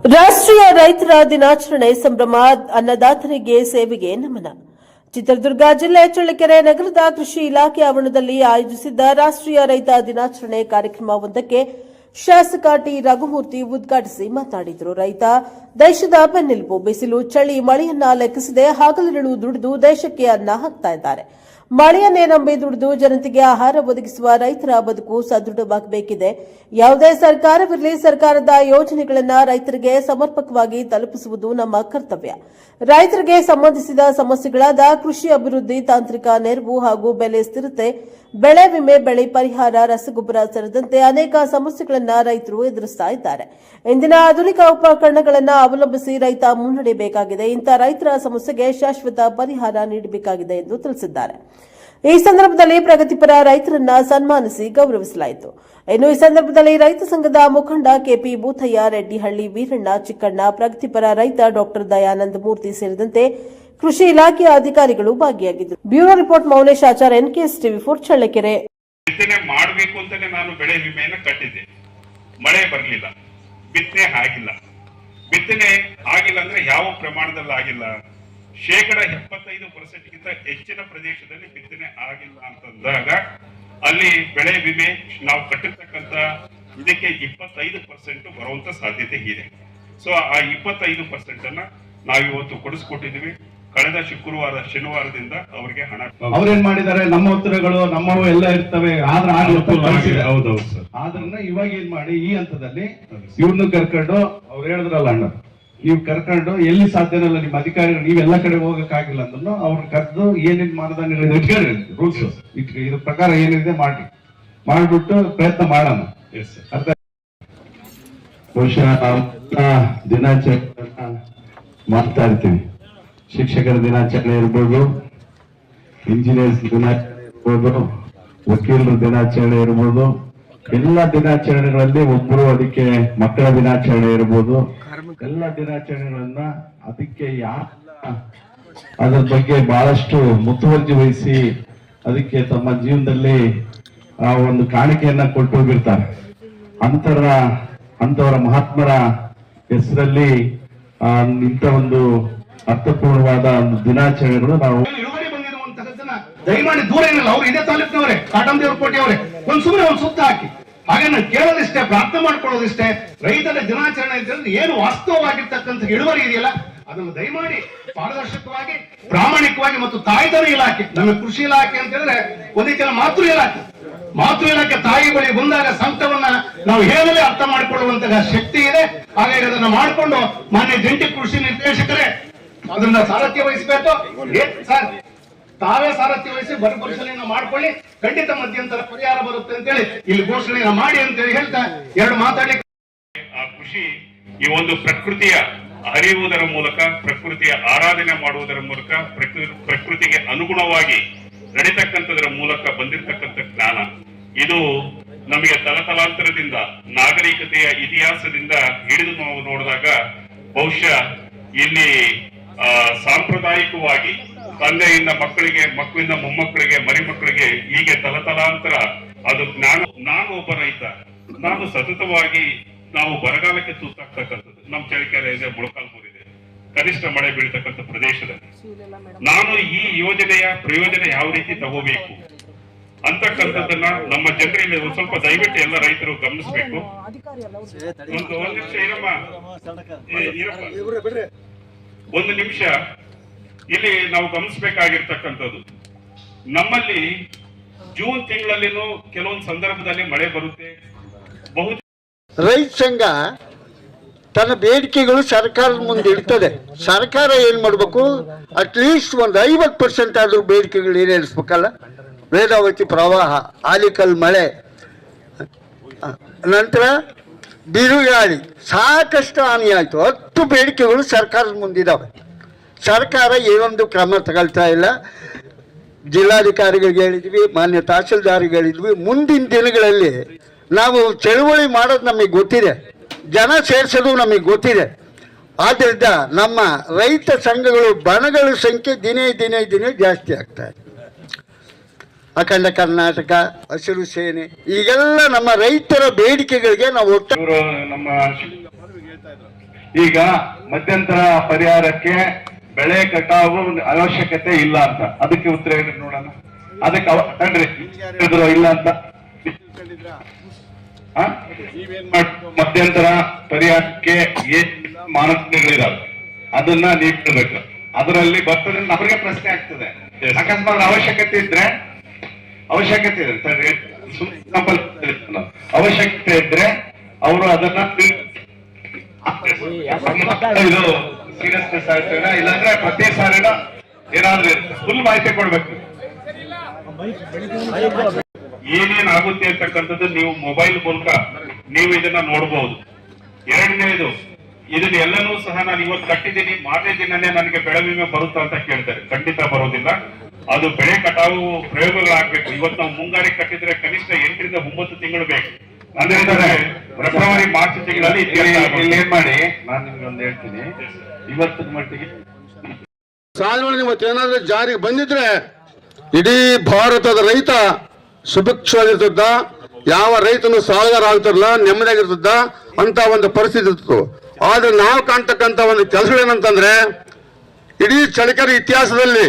ರಾಷ್ಟ್ರೀಯ ರೈತರ ದಿನಾಚರಣೆ ಸಂಭ್ರಮ, ಅನ್ನದಾತರಿಗೆ ಸೇವೆಗೆ ನಮನ. ಚಿತ್ರದುರ್ಗ ಜಿಲ್ಲೆ ಚಳ್ಳಕೆರೆ ನಗರದ ಕೃಷಿ ಇಲಾಖೆ ಆವರಣದಲ್ಲಿ ಆಯೋಜಿಸಿದ್ದ ರಾಷ್ಟ್ರೀಯ ರೈತ ದಿನಾಚರಣೆ ಕಾರ್ಯಕ್ರಮವೊಂದಕ್ಕೆ ಶಾಸಕ ಟಿ ರಘುಮೂರ್ತಿ ಉದ್ಘಾಟಿಸಿ ಮಾತನಾಡಿದರು. ರೈತ ದೇಶದ ಬೆನ್ನೆಲುಬು. ಬಿಸಿಲು, ಚಳಿ, ಮಳೆಯನ್ನ ಲೆಕ್ಕಿಸದೆ ಹಗಲಿರುಳು ದುಡಿದು ದೇಶಕ್ಕೆ ಅನ್ನ ಹಾಕ್ತಾ ಇದ್ದಾರೆ. ಮಳೆಯನ್ನೇ ನಂಬಿ ದುಡಿದು ಜನತೆಗೆ ಆಹಾರ ಒದಗಿಸುವ ರೈತರ ಬದುಕು ಸದೃಢವಾಗಬೇಕಿದೆ. ಯಾವುದೇ ಸರ್ಕಾರವಿರಲಿ, ಸರ್ಕಾರದ ಯೋಜನೆಗಳನ್ನು ರೈತರಿಗೆ ಸಮರ್ಪಕವಾಗಿ ತಲುಪಿಸುವುದು ನಮ್ಮ ಕರ್ತವ್ಯ. ರೈತರಿಗೆ ಸಂಬಂಧಿಸಿದ ಸಮಸ್ಯೆಗಳಾದ ಕೃಷಿ ಅಭಿವೃದ್ಧಿ, ತಾಂತ್ರಿಕ ನೆರವು ಹಾಗೂ ಬೆಲೆ ಸ್ಥಿರತೆ, ಬೆಳೆ ವಿಮೆ, ಬೆಳೆ ಪರಿಹಾರ, ರಸಗೊಬ್ಬರ ಸೇರಿದಂತೆ ಅನೇಕ ಸಮಸ್ಯೆಗಳನ್ನು ರೈತರು ಎದುರಿಸ್ತಾ ಇದ್ದಾರೆ. ಇಂದಿನ ಆಧುನಿಕ ಉಪಕರಣಗಳನ್ನು ಅವಲಂಬಿಸಿ ರೈತ ಮುನ್ನಡೆಯಬೇಕಾಗಿದೆ. ಇಂಥ ರೈತರ ಸಮಸ್ಯೆಗೆ ಶಾಶ್ವತ ಪರಿಹಾರ ನೀಡಬೇಕಾಗಿದೆ ಎಂದು ತಿಳಿಸಿದ್ದಾರೆ. ಈ ಸಂದರ್ಭದಲ್ಲಿ ಪ್ರಗತಿಪರ ರೈತರನ್ನ ಸನ್ಮಾನಿಸಿ ಗೌರವಿಸಲಾಯಿತು. ಇನ್ನು ಈ ಸಂದರ್ಭದಲ್ಲಿ ರೈತ ಸಂಘದ ಮುಖಂಡ ಕೆಪಿ ಬೂಥಯ್ಯ, ರೆಡ್ಡಿಹಳ್ಳಿ ವೀರಣ್ಣ, ಚಿಕ್ಕಣ್ಣ, ಪ್ರಗತಿಪರ ರೈತ ಡಾಕ್ಟರ್ ದಯಾನಂದ ಮೂರ್ತಿ ಸೇರಿದಂತೆ ಕೃಷಿ ಇಲಾಖೆಯ ಅಧಿಕಾರಿಗಳು ಭಾಗಿಯಾಗಿದ್ದರು. Bureau report Mounesh Achar, NKS TV4 Challakere. ಬಿತ್ತನೆ ಮಾಡಬೇಕು ಅಂತಾನೆ ನಾನು ಬೆಳೆ ವಿಮೆಯನ್ನು ಕಟ್ಟಿದ್ದೆ. ಮಳೆ ಬರಲಿಲ್ಲ, ಬಿತ್ತನೆ ಆಗಿಲ್ಲ. ಬಿತ್ತನೆ ಆಗಿಲ್ಲ ಅಂದ್ರೆ ಯಾವ ಪ್ರಮಾಣದಲ್ಲಿ ಆಗಿಲ್ಲ? 75%ಗಿಂತ ಹೆಚ್ಚಿನ ಪ್ರದೇಶದಲ್ಲಿ ಬಿತ್ತನೆ ಆಗಿಲ್ಲ ಅಂತಂದಾಗ ಅಲ್ಲಿ ಬೆಳೆ ವಿಮೆ ನಾವು ಕಟ್ಟಿರ್ತಕ್ಕಂಥ ಇದಕ್ಕೆ 25% ಬರುವಂತ ಸಾಧ್ಯತೆ ಇದೆ. ಸೊ ಆ 25% ಅನ್ನ ನಾವಿವತ್ತು ಕೊಡಿಸ್ಕೊಟ್ಟಿದ್ವಿ. ಕಳೆದ ಶನಿವಾರದಿಂದ ಅವರಿಗೆ ಹಣ ಅವ್ರೇನ್ ಮಾಡಿದ್ದಾರೆ, ನಮ್ಮ ಉತ್ತರಗಳು ನಮ್ಮವು ಎಲ್ಲ ಇರ್ತವೆ, ಆದ್ರೆ ಹೌದೌದು ಸರ್. ಆದ್ರನ್ನ ಇವಾಗ ಏನ್ ಮಾಡಿ ಈ ಹಂತದಲ್ಲಿ ಇವ್ರನ್ನು ಕರ್ಕೊಂಡು ಅವ್ರು ಹೇಳಿದ್ರಲ್ಲ ಅಣ್ಣ, ನೀವು ಕರ್ಕೊಂಡು ಎಲ್ಲಿ ಸಾಧ್ಯನಲ್ಲ ನಿಮ್ಮ ಅಧಿಕಾರಿಗಳು ನೀವೆಲ್ಲ ಕಡೆ ಹೋಗಕ್ಕಾಗಿಲ್ಲ ಅಂದ್ರೂ ಅವ್ರನ್ನ ಕರೆದು ಏನೇನ್ ಮಾನದಂಡಗಳು ಇಟ್ಕೊಳ್ಳಿ, ರೂಲ್ಸ್ ಇದ್ರ ಪ್ರಕಾರ ಏನಿದೆ ಮಾಡ್ಬಿಟ್ಟು ಪ್ರಯತ್ನ ಮಾಡೋಣ. ಅರ್ಥ ಬಹುಶಃ ದಿನಾಚರಣೆ ಮಾಡ್ತಾ ಇರ್ತೀವಿ. ಶಿಕ್ಷಕರ ದಿನಾಚರಣೆ ಇರ್ಬೋದು, ಇಂಜಿನಿಯರ್ಸ್ ದಿನಾಚರಣೆ ಇರ್ಬೋದು, ವಕೀಲರ ದಿನಾಚರಣೆ ಇರ್ಬೋದು, ಎಲ್ಲ ದಿನಾಚರಣೆಗಳಲ್ಲಿ ಒಬ್ಬರು ಅದಕ್ಕೆ ಮಕ್ಕಳ ದಿನಾಚರಣೆ ಇರ್ಬೋದು, ಎಲ್ಲ ದಿನಾಚರಣೆಗಳನ್ನ ಅದಕ್ಕೆ ಅದ್ರ ಬಗ್ಗೆ ಬಹಳಷ್ಟು ಮುತುವರ್ಜಿ ವಹಿಸಿ ಅದಕ್ಕೆ ತಮ್ಮ ಜೀವನದಲ್ಲಿ ಆ ಒಂದು ಕಾಣಿಕೆಯನ್ನ ಕೊಟ್ಟು ಹೋಗಿರ್ತಾರೆ. ಅಂತವರ ಮಹಾತ್ಮರ ಹೆಸರಲ್ಲಿ ಇಂಥ ಒಂದು ಅರ್ಥಪೂರ್ಣವಾದ ಒಂದು ದಿನಾಚರಣೆಗಳು ನಾವು ಇಳುವರಿ ಬಂದಿರುವಂತಹದ್ದನ್ನ ದಯಮಾಡಿ ದೂರ ಏನಿಲ್ಲ. ಅವ್ರು ಇದೇ ತಾಲೂಕಿನವರೇ, ಕಾಟಂದೇವ್ರ ಕೋಟೆ ಅವರೇ, ಸುಮ್ಮನೆ ಒಂದು ಸುತ್ತ ಹಾಕಿ. ಹಾಗೆ ನಾನು ಕೇಳೋದಿಷ್ಟೇ, ಪ್ರಾರ್ಥನೆ ಮಾಡ್ಕೊಳ್ಳೋದಿಷ್ಟೇ, ರೈತರ ದಿನಾಚರಣೆ ಅಂತಂದ್ರೆ ಏನು ವಾಸ್ತವವಾಗಿರ್ತಕ್ಕಂಥ ಇಳುವರಿ ಇದೆಯಲ್ಲ ಅದನ್ನು ದಯಮಾಡಿ ಪಾರದರ್ಶಕವಾಗಿ, ಪ್ರಾಮಾಣಿಕವಾಗಿ ಮತ್ತು ತಾಯ್ತನ ಇಲಾಖೆ, ನಮ್ಮ ಕೃಷಿ ಇಲಾಖೆ ಅಂತ ಹೇಳಿದ್ರೆ ಒಂದಿನ ಮಾತೃ ಇಲಾಖೆ ತಾಯಿ ಬಳಿ ಬಂದಾಗ ಸಂಕಟವನ್ನ ನಾವು ಹೇಳಲೇ ಅರ್ಥ ಮಾಡಿಕೊಳ್ಳುವಂತಹ ಶಕ್ತಿ ಇದೆ. ಹಾಗಾಗಿ ಅದನ್ನ ಮಾಡಿಕೊಂಡು ಮಾನ್ಯ ಜಂಟಿ ಕೃಷಿ ನಿರ್ದೇಶಕರೇ ಅದನ್ನ ಸಾರಥ್ಯ ವಹಿಸಬೇಕು. ಸರ್ ತಾವೇ ಸಾರಥ್ಯ ವಹಿಸಿ ಬರ ಪರಿಶೀಲನೆ ಮಾಡ್ಕೊಳ್ಳಿ, ಖಂಡಿತ ಮಧ್ಯಂತರ ಪರಿಹಾರ ಬರುತ್ತೆ ಅಂತೇಳಿ ಇಲ್ಲಿ ಘೋಷಣೆಯನ್ನ ಮಾಡಿ ಅಂತೇಳಿ ಹೇಳ್ತಾ ಎರಡು ಮಾತಾಡಿ. ಆ ಕೃಷಿ ಈ ಒಂದು ಪ್ರಕೃತಿಯ ಅರಿಯುವುದರ ಮೂಲಕ, ಪ್ರಕೃತಿಯ ಆರಾಧನೆ ಮಾಡುವುದರ ಮೂಲಕ, ಪ್ರಕೃತಿಗೆ ಅನುಗುಣವಾಗಿ ನಡೀತಕ್ಕಂಥದ್ರ ಮೂಲಕ ಬಂದಿರತಕ್ಕಂಥ ಜ್ಞಾನ ಇದು ನಮಗೆ ತಲತಲಾಂತರದಿಂದ, ನಾಗರಿಕತೆಯ ಇತಿಹಾಸದಿಂದ ಹಿಡಿದು ನಾವು ನೋಡಿದಾಗ ಬಹುಶಃ ಇಲ್ಲಿ ಸಾಂಪ್ರದಾಯಿಕವಾಗಿ ತಂದೆಯಿಂದ ಮಕ್ಕಳಿಗೆ, ಮಕ್ಕಳಿಂದ ಮೊಮ್ಮಕ್ಕಳಿಗೆ, ಮರಿಮಕ್ಕಳಿಗೆ ಹೀಗೆ ತಲತಲಾಂತರ ಅದು ಜ್ಞಾನ. ನಾನು ಒಬ್ಬ ರೈತ, ನಾನು ಸತತವಾಗಿ ನಾವು ಬರಗಾಲಕ್ಕೆ ತುತ್ತಾಗ್ತಕ್ಕಂಥದ್ದು. ನಮ್ಮ ಚಳ್ಳಕೆರೆ ಇದೆ, ಮೊಳಕಾಲ್ಮೂರು ಇದೆ, ಕನಿಷ್ಠ ಮಳೆ ಬೀಳ್ತಕ್ಕಂಥ ಪ್ರದೇಶದಲ್ಲಿ ನಾನು ಈ ಯೋಜನೆಯ ಪ್ರಯೋಜನ ಯಾವ ರೀತಿ ತಗೋಬೇಕು ಅಂತಕ್ಕಂಥದ್ದನ್ನ ನಮ್ಮ ಜನರಲ್ಲಿ ಒಂದು ಸ್ವಲ್ಪ ದಯವಿಟ್ಟು ಎಲ್ಲ ರೈತರು ಗಮನಿಸಬೇಕು. ಒಂದು ನಿಮಿಷ ಇಲ್ಲಿ ನಾವು ಗಮನಿಸಬೇಕಾಗಿರ್ತಕ್ಕಂಥದ್ದು, ನಮ್ಮಲ್ಲಿ ಜೂನ್ ತಿಂಗಳಲ್ಲಿನೂ ಕೆಲವೊಂದು ಸಂದರ್ಭದಲ್ಲಿ ಮಳೆ ಬರುತ್ತೆ. ರೈತ ಸಂಘ ತನ್ನ ಬೇಡಿಕೆಗಳು ಸರ್ಕಾರದ ಮುಂದೆ ಇರ್ತದೆ. ಸರ್ಕಾರ ಏನ್ ಮಾಡ್ಬೇಕು, ಅಟ್ಲೀಸ್ಟ್ ಒಂದು 50% ಆದ್ರೂ ಬೇಡಿಕೆಗಳು ಈಡೇರಿಸ್ಬೇಕಲ್ಲ. ವೇದಾವತಿ ಪ್ರವಾಹ, ಆಲಿಕಲ್ ಮಳೆ, ನಂತರ ಬಿರುಗಾಳಿ, ಸಾಕಷ್ಟು ಹಾನಿಯಾಯಿತು. 10 ಬೇಡಿಕೆಗಳು ಸರ್ಕಾರದ ಮುಂದಿದ್ದಾವೆ. ಸರ್ಕಾರ ಏನೊಂದು ಕ್ರಮ ತಗೊಳ್ತಾ ಇಲ್ಲ. ಜಿಲ್ಲಾಧಿಕಾರಿಗಳಿಗೆ ಹೇಳಿದ್ವಿ, ಮಾನ್ಯ ತಹಸೀಲ್ದಾರ್ಗೆ ಹೇಳಿದ್ವಿ. ಮುಂದಿನ ದಿನಗಳಲ್ಲಿ ನಾವು ಚಳುವಳಿ ಮಾಡೋದು ನಮಗೆ ಗೊತ್ತಿದೆ, ಜನ ಸೇರಿಸೋದು ನಮಗೆ ಗೊತ್ತಿದೆ. ಆದ್ದರಿಂದ ನಮ್ಮ ರೈತ ಸಂಘಗಳು, ಬಣಗಳ ಸಂಖ್ಯೆ ದಿನೇ ಜಾಸ್ತಿ ಆಗ್ತಾ ಇದೆ. ಅಖಂಡ ಕರ್ನಾಟಕ, ಹಸಿರು ಸೇನೆ, ಈಗೆಲ್ಲ ನಮ್ಮ ರೈತರ ಬೇಡಿಕೆಗಳಿಗೆ ನಾವು ನಮ್ಮ ಈಗ ಮಧ್ಯಂತರ ಪರಿಹಾರಕ್ಕೆ ಬೆಳೆ ಕಟಾವು ಅವಶ್ಯಕತೆ ಇಲ್ಲ ಅಂತ, ಅದಕ್ಕೆ ಉತ್ತರ ಹೇಳಿ ನೋಡೋಣ. ಅದಕ್ಕೆ ಕಣ್ರಿ ಹೇಳಿದ್ರು ಇಲ್ಲ ಅಂತ ನೀವೇನ್ ಮಾಡ್ತೀವಿ? ಮಧ್ಯಂತರ ಪರಿಹಾರಕ್ಕೆ ಏನ್ ಮಾನದಂಡಗಳಿದಾವೆ ಅದನ್ನ ನೀವು ಹೇಳ್ಬೇಕು. ಅದರಲ್ಲಿ ಬರ್ತದೆ ನಮಗೆ ಪ್ರಶ್ನೆ ಆಗ್ತದೆ. ಅಕಸ್ಮಾತ್ ಅವಶ್ಯಕತೆ ಇದ್ರೆ ಅವಶ್ಯಕತೆ ಇದ್ರೆ ಅವರು ಅದನ್ನ ಇದು ಸೀರಿಯಸ್ನೆಸ್ ಆಗ್ತದೆ, ಇಲ್ಲಾಂದ್ರೆ ಪ್ರತಿ ಸಾರಿನ ಏನಾದ್ರೂ ಫುಲ್ ಮಾಹಿತಿ ಕೊಡ್ಬೇಕು. ಏನೇನಾಗುತ್ತೆ ಅಂತಕ್ಕಂಥದ್ದು ನೀವು ಮೊಬೈಲ್ ಮೂಲಕ ನೀವು ಇದನ್ನ ನೋಡಬಹುದು. ಎರಡನೇದು, ಇದನ್ನ ಎಲ್ಲನೂ ಸಹ ನಾನು ಇವತ್ತು ಕಟ್ಟಿದ್ದೀನಿ, ಮಾರನೇ ದಿನನೇ ನನಗೆ ಬೆಳೆ ವಿಮೆ ಬರುತ್ತಾ ಅಂತ ಕೇಳ್ತಾರೆ. ಖಂಡಿತ ಬರೋದಿಲ್ಲ. ಅದು ಬೆಳೆ ಕಟಾವು ಪ್ರಯೋಗಗಳಾಗಬೇಕು. ಇವತ್ತು ನಾವು ಮುಂಗಾರಿಗೆ ಕಟ್ಟಿದ್ರೆ ಕನಿಷ್ಠ 8 ರಿಂದ 9 ತಿಂಗಳು ಬೇಕು. ಅಂದ್ರೆ ಫೆಬ್ರವರಿ ಮಾರ್ಚ್ ತಿಂಗಳಲ್ಲಿ ಇಲ್ಲಿ ಏನ್ ಮಾಡಿ, ನಾನು ನಿಮ್ಗೆ ಒಂದು ಹೇಳ್ತೀನಿ. ಇವತ್ತಿನ ಮಟ್ಟಿಗೆ ಸಾಲುಮಳೆ ಇವತ್ತೇನಾದ್ರೂ ಜಾರಿಗೆ ಬಂದಿದ್ರೆ ಇಡೀ ಭಾರತದ ರೈತ ಸುಭಿಕ್ಷವಾಗಿರ್ತದ, ಯಾವ ರೈತನು ಸಾಲಗಾರ ಆಗ್ತಿರಲ್ಲ, ನೆಮ್ಮದಿಯಾಗಿರ್ತದ ಅಂತ ಒಂದು ಪರಿಸ್ಥಿತಿ ಇತ್ತು. ಆದ್ರೆ ನಾವು ಕಾಣ್ತಕ್ಕಂಥ ಒಂದು ಕೆಲಸಗಳೇನಂತಂದ್ರೆ, ಇಡೀ ಚಳ್ಳಕೆರೆ ಇತಿಹಾಸದಲ್ಲಿ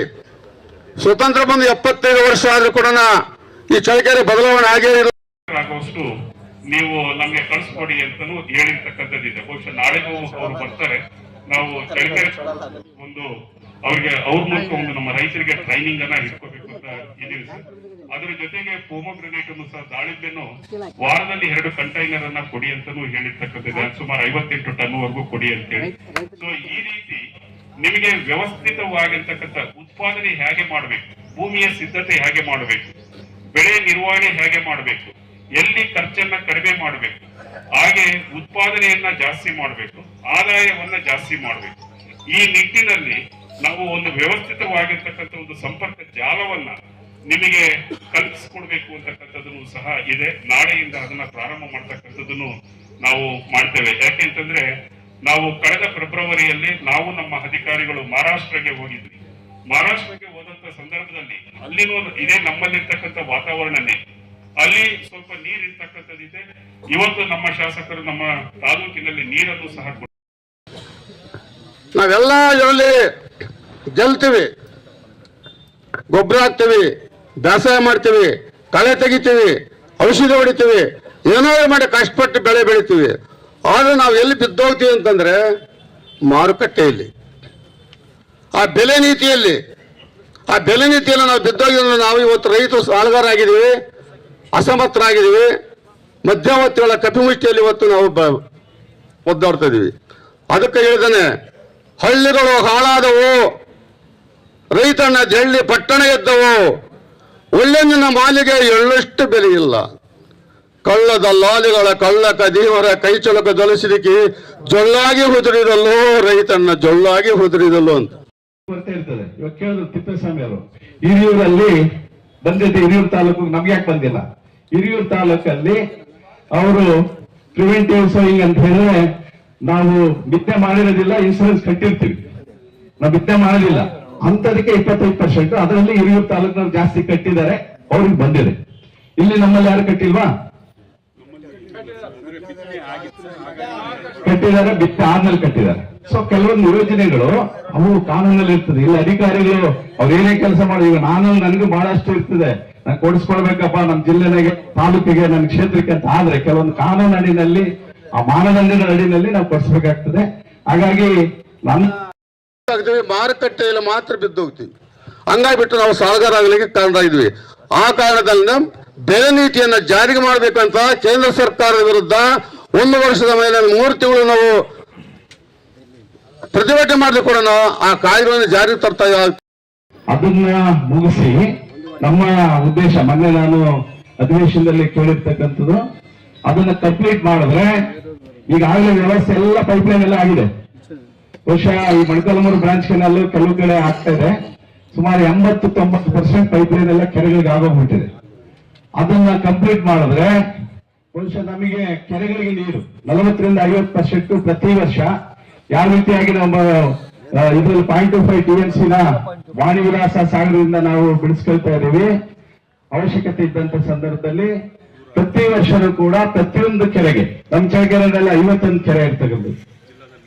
ಸ್ವತಂತ್ರ ಬಂದು 75 ವರ್ಷ ಆದ್ರೂ ಕೂಡ ಈ ಚಳ್ಳಕೆರೆ ಬದಲಾವಣೆ ಆಗೇ ಇಲ್ಲ. ಆಗುವಷ್ಟು ನೀವು ನಮ್ಗೆ ಕಳಿಸ್ಕೊಡಿ ಅಂತಾನು ಹೇಳಿರ್ತಕ್ಕಂಥದ್ದಿದೆ. ಬಹುಶಃ ನಾಳೆಗೂ ಅವ್ರು ಬರ್ತಾರೆ. ನಾವು ಚಳ್ಳಕೆರೆ ಒಂದು ಅವ್ರಿಗೆ ಅವ್ರ ಮೂಲಕ ಒಂದು ನಮ್ಮ ರೈತರಿಗೆ ಟ್ರೈನಿಂಗ್ ಅನ್ನ ಇಟ್ಕೋಬೇಕು ಅಂತ ಇದೀವಿ ಸರ್. ಅದ್ರ ಜೊತೆಗೆ ಪೋಮೋಗ್ರೆನೇಟ್ ಅನ್ನು ಸಹ, ದಾಳಿಂಬೆನ್ನು ವಾರದಲ್ಲಿ 2 ಕಂಟೈನರ್ ಅನ್ನ ಕೊಡಿ ಅಂತಾನು ಹೇಳಿರ್ತಕ್ಕಂಥದ್ದು. ಸುಮಾರು 58 ಟನ್ ವರೆಗೂ ಕೊಡಿ ಅಂತೇಳಿ. ಸೊ ಈ ರೀತಿ ನಿಮಗೆ ವ್ಯವಸ್ಥಿತವಾಗಿರ್ತಕ್ಕಂಥ ಉತ್ಪಾದನೆ ಹೇಗೆ ಮಾಡಬೇಕು, ಭೂಮಿಯ ಸಿದ್ಧತೆ ಹೇಗೆ ಮಾಡಬೇಕು, ಬೆಳೆ ನಿರ್ವಹಣೆ ಹೇಗೆ ಮಾಡಬೇಕು, ಎಲ್ಲಿ ಖರ್ಚನ್ನ ಕಡಿಮೆ ಮಾಡಬೇಕು, ಹಾಗೆ ಉತ್ಪಾದನೆಯನ್ನ ಜಾಸ್ತಿ ಮಾಡಬೇಕು, ಆದಾಯವನ್ನ ಜಾಸ್ತಿ ಮಾಡಬೇಕು. ಈ ನಿಟ್ಟಿನಲ್ಲಿ ನಾವು ಒಂದು ವ್ಯವಸ್ಥಿತವಾಗಿರ್ತಕ್ಕಂಥ ಒಂದು ಸಂಪರ್ಕ ಜಾಲವನ್ನ ನಿಮಗೆ ಕಲ್ಪಿಸಿಕೊಡ್ಬೇಕು ಅಂತಕ್ಕಂಥದ್ದನ್ನು ಸಹ ಇದೆ. ನಾಳೆಯಿಂದ ಅದನ್ನ ಪ್ರಾರಂಭ ಮಾಡ್ತಕ್ಕಂಥದ್ದನ್ನು ನಾವು ಮಾಡ್ತೇವೆ. ಯಾಕೆಂತಂದ್ರೆ ನಾವು ಕಳೆದ ಫೆಬ್ರವರಿಯಲ್ಲಿ ನಾವು ನಮ್ಮ ಅಧಿಕಾರಿಗಳು ಮಹಾರಾಷ್ಟ್ರಗೆ ಹೋಗಿದ್ವಿ. ಮಹಾರಾಷ್ಟ್ರಕ್ಕೆ ಹೋದಂತ ಸಂದರ್ಭದಲ್ಲಿ ಅಲ್ಲಿನೂ ಇದೇ ನಮ್ಮಲ್ಲಿರ್ತಕ್ಕಂಥ ವಾತಾವರಣನೇ, ಅಲ್ಲಿ ಸ್ವಲ್ಪ ನೀರ್ ಇರ್ತಕ್ಕಂಥದ್ದಿದೆ. ಇವತ್ತು ನಮ್ಮ ಶಾಸಕರು ನಮ್ಮ ತಾಲೂಕಿನಲ್ಲಿ ನೀರನ್ನು ಸಹ ನಾವೆಲ್ಲ ಇದರಲ್ಲಿ ಗೆಲ್ತೀವಿ, ಗೊಬ್ಬರ ಹಾಕ್ತೀವಿ, ಬೇಸಾಯ ಮಾಡ್ತೀವಿ, ಕಳೆ ತೆಗಿತೀವಿ, ಔಷಧಿ ಹೊಡಿತೀವಿ, ಏನಾದ್ರು ಮಾಡಿ ಕಷ್ಟಪಟ್ಟು ಬೆಳೆ ಬೆಳಿತೀವಿ. ಆದ್ರೆ ನಾವು ಎಲ್ಲಿ ಬಿದ್ದೋಗ್ತೀವಿ ಅಂತಂದ್ರೆ ಮಾರುಕಟ್ಟೆಯಲ್ಲಿ, ಆ ಬೆಲೆ ನೀತಿಯಲ್ಲಿ ನಾವು ಬಿದ್ದೋಗಿದ್ರೆ ನಾವು ಇವತ್ತು ರೈತರು ಸಾಲಗಾರ ಆಗಿದ್ದೀವಿ, ಅಸಮರ್ಥರಾಗಿದ್ದೀವಿ, ಮಧ್ಯವರ್ತಿಗಳ ಕಪಿಮುಷ್ಟಿಯಲ್ಲಿ ಇವತ್ತು ನಾವು ಒದ್ದಾಡ್ತಾ ಇದೀವಿ. ಅದಕ್ಕೆ ಹೇಳಿದಾನೆ, ಹಳ್ಳಿಗಳು ಹಾಳಾದವು, ರೈತನ ಜಳ್ಳಿ ಪಟ್ಟಣ ಎದ್ದವು, ಒಳ್ಳೆಂದಿನ ಮಾಲಿಗೆ ಎಳ್ಳಷ್ಟು ಬೆಲೆ ಇಲ್ಲ, ಕಳ್ಳದ ಲಾಲಿಗಳ ಕಳ್ಳ ಕದೀವರ ಕೈ ಚೊಲಕ ಜೊಲಿಸಿದಕ್ಕೆ ಜೊಳ್ಳಾಗಿ ಹುದುರಿದಲ್ಲೋ ರೈತನ ಜೊಳ್ಳಾಗಿ ಹುದುರಿದಲ್ಲೋ ಅಂತ ಬರ್ತಾ ಇರ್ತದೆ. ಇವಾಗ ಕೇಳಿದ್ರು ತಿಪ್ಪೇಸ್ವಾಮಿ ಅವರು ಹಿರಿಯೂರಲ್ಲಿ ಬಂದಿದ್ದೆ, ಹಿರಿಯೂರು ತಾಲೂಕು ನಮ್ಗೆ ಯಾಕೆ ಬಂದಿಲ್ಲ? ಹಿರಿಯೂರು ತಾಲೂಕಲ್ಲಿ ಅವರು ಪ್ರಿವೆಂಟಿವ್ ಸೋಯಿಂಗ್ ಅಂತ ಹೇಳಿದ್ರೆ, ನಾವು ಬಿತ್ತನೆ ಮಾಡಿರೋದಿಲ್ಲ, ಇನ್ಸೂರೆನ್ಸ್ ಕಟ್ಟಿರ್ತೀವಿ, ನಾವು ಬಿತ್ತನೆ ಮಾಡೋದಿಲ್ಲ ಅಂತದಕ್ಕೆ 25%. ಅದರಲ್ಲಿ ಹಿರಿಯೂರು ತಾಲೂಕಿನವ್ರು ಜಾಸ್ತಿ ಕಟ್ಟಿದ್ದಾರೆ, ಅವ್ರಿಗೆ ಬಂದಿದೆ. ಇಲ್ಲಿ ನಮ್ಮಲ್ಲಿ ಯಾರು ಕಟ್ಟಿಲ್ವಾ? ಕಟ್ಟಿದ್ದಾರೆ, ಬಿತ್ತನೆ ಆದ್ಮೇಲೆ ಕಟ್ಟಿದ್ದಾರೆ. ಸೊ ಕೆಲವೊಂದು ಯೋಜನೆಗಳು ಅವು ಕಾನೂನಲ್ಲಿ ಇರ್ತದೆ. ಇಲ್ಲಿ ಅಧಿಕಾರಿಗಳು ಅವ್ರು ಏನೇ ಕೆಲಸ ಮಾಡಿ, ಈಗ ನನಗೂ ಬಹಳಷ್ಟು ಇರ್ತದೆ, ನಾನು ಕೊಡಿಸ್ಕೊಳ್ಬೇಕಪ್ಪ ನಮ್ಮ ಜಿಲ್ಲೆನಾಗೆ, ತಾಲೂಕಿಗೆ, ನನ್ನ ಕ್ಷೇತ್ರಕ್ಕೆ ಅಂತ. ಆದ್ರೆ ಕೆಲವೊಂದು ಕಾನೂನು ಅಡಿನಲ್ಲಿ, ಆ ಮಾನದಂಡದ ಅಡಿನಲ್ಲಿ ನಾವು ಕೊಡಿಸ್ಬೇಕಾಗ್ತದೆ. ಹಾಗಾಗಿ ಮಾರುಕಟ್ಟೆಯಲ್ಲಿ ಮಾತ್ರ ಬಿದ್ದೋಗ್ತೀವಿ. ಹಂಗಾಗ್ಬಿಟ್ಟು ನಾವು ಸಾಲಗಾರ ಆಗಲಿಕ್ಕೆ ಕಾರಣ ಇದ್ವಿ. ಆ ಕಾರಣದಲ್ಲಿ ಬೆಲೆ ನೀತಿಯನ್ನ ಜಾರಿಗೆ ಮಾಡಬೇಕಂತ ಕೇಂದ್ರ ಸರ್ಕಾರದ ವಿರುದ್ಧ 1 ವರ್ಷದ ಮೇಲೆ 3 ತಿಂಗಳು ನಾವು ಪ್ರತಿಭಟನೆ ಮಾಡಿದ್ರು ಕೂಡ ಆ ಕಾಯ್ದೆಗಳನ್ನು ಜಾರಿಗೆ ತರ್ತಾ ಇದ್ದೀವಿ. ಅದನ್ನ ಮುಗಿಸಿ ನಮ್ಮ ಉದ್ದೇಶ, ಮೊನ್ನೆ ನಾನು ಅಧಿವೇಶನದಲ್ಲಿ ಕೇಳಿರ್ತಕ್ಕಂಥದ್ದು, ಅದನ್ನ ಕಂಪ್ಲೀಟ್ ಮಾಡಿದ್ರೆ ಈಗಾಗಲೇ ವ್ಯವಸ್ಥೆ ಎಲ್ಲ ಪೈಪ್ಲೈನ್ ಎಲ್ಲ ಆಗಿದೆ. ಬಹುಶಃ ಈ ಮೊಳಕಾಲ್ಮೂರು ಬ್ರಾಂಚ್ ಕೆನಾಲ್ ಕೆಲವು ಕಡೆ ಆಗ್ತಾ ಇದೆ. ಸುಮಾರು 80-90% ಪೈಪ್ಲೈನ್ ಎಲ್ಲ ಕೆರೆಗಳಿಗೆ ಆಗೋಗ್ಬಿಟ್ಟಿದೆ. ಅದನ್ನ ಕಂಪ್ಲೀಟ್ ಮಾಡಿದ್ರೆ ಬಹುಶಃ ನಮಗೆ ಕೆರೆಗಳಿಗೆ ನೀರು 40 ರಿಂದ 50% ಪ್ರತಿ ವರ್ಷ ಯಾವ ರೀತಿಯಾಗಿ ನಮ್ಮ ಇದರಲ್ಲಿ 0.25 TMC ನ ವಾಣಿ ವಿಲಾಸ ಸಾಗರದಿಂದ ನಾವು ಬಿಡಿಸ್ಕೊಳ್ತಾ ಇದ್ದೀವಿ. ಅವಶ್ಯಕತೆ ಇದ್ದಂತ ಸಂದರ್ಭದಲ್ಲಿ ಪ್ರತಿ ವರ್ಷನೂ ಕೂಡ ಪ್ರತಿಯೊಂದು ಕೆರೆಗೆ ನಮ್ಮ ಚಳ್ಳಕೆರೆಯಲ್ಲಿ 51 ಕೆರೆ ಇರ್ತಕ್ಕಂಥದ್ದು